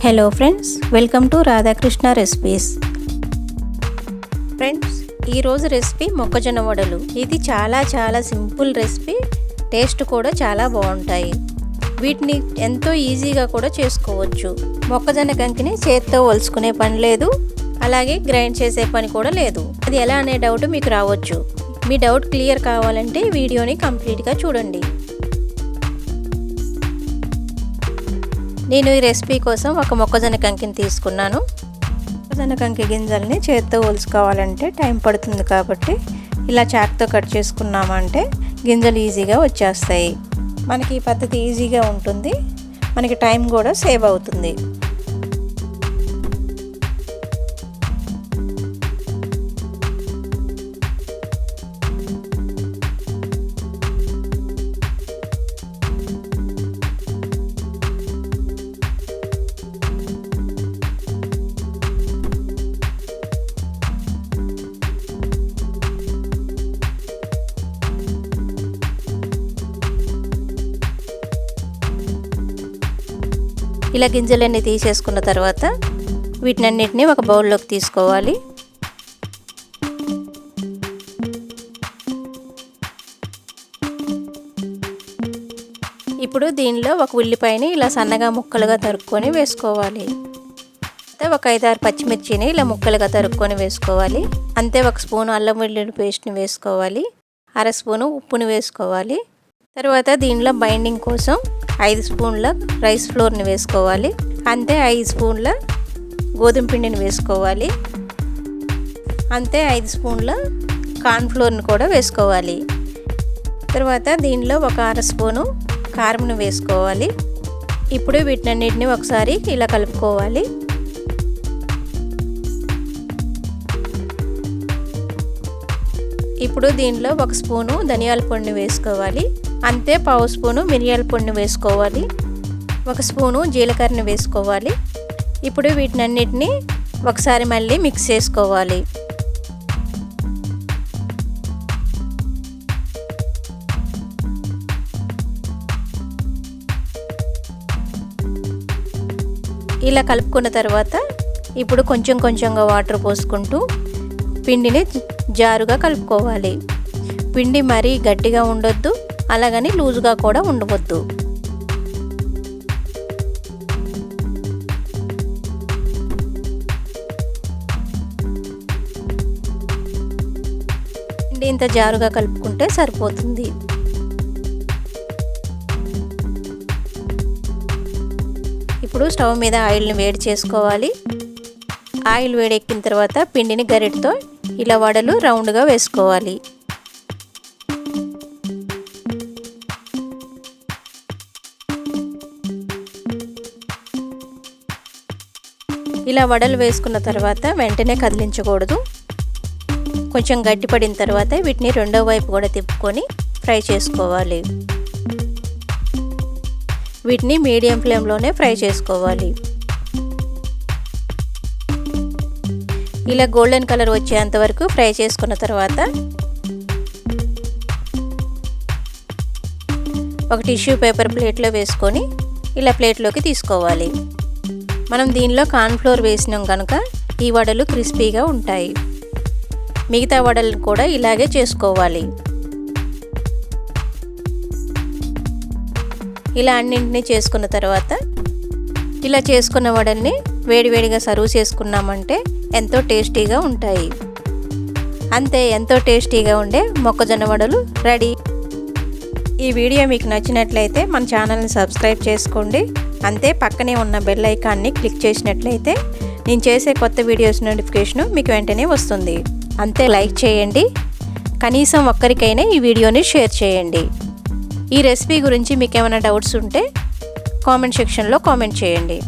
Hello friends, welcome to Radhakrishna recipes. Friends, ఈరోజు recipe మొక్కజొన్న వడలు. ఇది చాలా సింపుల్ రెసిపీ. టేస్ట్ కూడా చాలా బాగుంటాయి. వీటిని ఎంతో ఈజీగా కూడా చేసుకోవచ్చు. మొక్కజొన్న కంకిని చేత్తో ఒలుచుకునే పని లేదు, అలాగే గ్రైండ్ చేసే పని కూడా లేదు. అది ఎలా అనే డౌట్ మీకు రావచ్చు. మీ డౌట్ క్లియర్ కావాలంటే వీడియోని కంప్లీట్గా చూడండి. నేను ఈ రెసిపీ కోసం ఒక మొక్కజొన్న కంకిని తీసుకున్నాను. మొక్కజొన్న కంకి గింజల్ని చేత్తో ఒలుచుకోవాలంటే టైం పడుతుంది, కాబట్టి ఇలా చాక్తో కట్ చేసుకున్నామంటే గింజలు ఈజీగా వచ్చేస్తాయి. మనకి ఈ పద్ధతి ఈజీగా ఉంటుంది, మనకి టైం కూడా సేవ్ అవుతుంది. ఇలా గింజలన్నీ తీసేసుకున్న తర్వాత వీటినన్నిటిని ఒక బౌల్లోకి తీసుకోవాలి. ఇప్పుడు దీనిలో ఒక ఉల్లిపాయని ఇలా సన్నగా ముక్కలుగా తరుక్కొని వేసుకోవాలి. ఒక 5-6 పచ్చిమిర్చిని ఇలా ముక్కలుగా తరుక్కొని వేసుకోవాలి. అంతే ఒక స్పూన్ అల్లం వెల్లుల్లి పేస్ట్ని వేసుకోవాలి. 1/2 స్పూను ఉప్పుని వేసుకోవాలి. తర్వాత దీనిలో బైండింగ్ కోసం 5 స్పూన్ల రైస్ ఫ్లోర్ని వేసుకోవాలి. అంతే 5 స్పూన్ల గోధుమ పిండిని వేసుకోవాలి. అంతే 5 స్పూన్ల కార్న్ ఫ్లోర్ని కూడా వేసుకోవాలి. తర్వాత దీనిలో ఒక 1/2 స్పూను కారంను వేసుకోవాలి. ఇప్పుడు వీటినన్నిటిని ఒకసారి ఇలా కలుపుకోవాలి. ఇప్పుడు దీనిలో 1 స్పూను ధనియాల పొడిని వేసుకోవాలి. అంతే 1/2 స్పూను మిరియాల పొడిని వేసుకోవాలి. 1 స్పూను జీలకర్రని వేసుకోవాలి. ఇప్పుడు వీటినన్నిటిని ఒకసారి మళ్ళీ మిక్స్ చేసుకోవాలి. ఇలా కలుపుకున్న తర్వాత ఇప్పుడు కొంచెంగా వాటర్ పోసుకుంటూ పిండిని జారుగా కలుపుకోవాలి. పిండి మరీ గట్టిగా ఉండొద్దు, అలాగని లూజుగా కూడా ఉండవద్దు. పిండి ఇంత జారుగా కలుపుకుంటే సరిపోతుంది. ఇప్పుడు స్టవ్ మీద ఆయిల్ని వేడి చేసుకోవాలి. ఆయిల్ వేడెక్కిన తర్వాత పిండిని గరిటెతో ఇలా వడలు రౌండ్గా వేసుకోవాలి. ఇలా వడలు వేసుకున్న తర్వాత వెంటనే కదిలించకూడదు. కొంచెం గట్టిపడిన తర్వాత వీటిని రెండో వైపు కూడా తిప్పుకొని ఫ్రై చేసుకోవాలి. వీటిని మీడియం ఫ్లేమ్లోనే ఫ్రై చేసుకోవాలి. ఇలా గోల్డెన్ కలర్ వచ్చేంత వరకు ఫ్రై చేసుకున్న తర్వాత ఒక టిష్యూ పేపర్ ప్లేట్లో వేసుకొని ఇలా ప్లేట్లోకి తీసుకోవాలి. మనం దీనిలో కార్న్ ఫ్లోర్ వేసినాం కనుక ఈ వడలు క్రిస్పీగా ఉంటాయి. మిగతా వడలను కూడా ఇలాగే చేసుకోవాలి. ఇలా అన్నింటినీ చేసుకున్న తర్వాత ఇలా చేసుకున్న వడల్ని వేడివేడిగా సర్వ్ చేసుకున్నామంటే ఎంతో టేస్టీగా ఉంటాయి. అంతే, ఎంతో టేస్టీగా ఉండే మొక్కజొన్న వడలు రెడీ. ఈ వీడియో మీకు నచ్చినట్లయితే మన ఛానల్ని సబ్స్క్రైబ్ చేసుకోండి. అంతే, పక్కనే ఉన్న బెల్ ఐకాన్ని క్లిక్ చేసినట్లయితే నేను చేసే కొత్త వీడియోస్ నోటిఫికేషన్ మీకు వెంటనే వస్తుంది. అంతే, లైక్ చేయండి. కనీసం ఒక్కరికైనా ఈ వీడియోని షేర్ చేయండి. ఈ రెసిపీ గురించి మీకు ఏమైనా డౌట్స్ ఉంటే కామెంట్ సెక్షన్లో కామెంట్ చేయండి.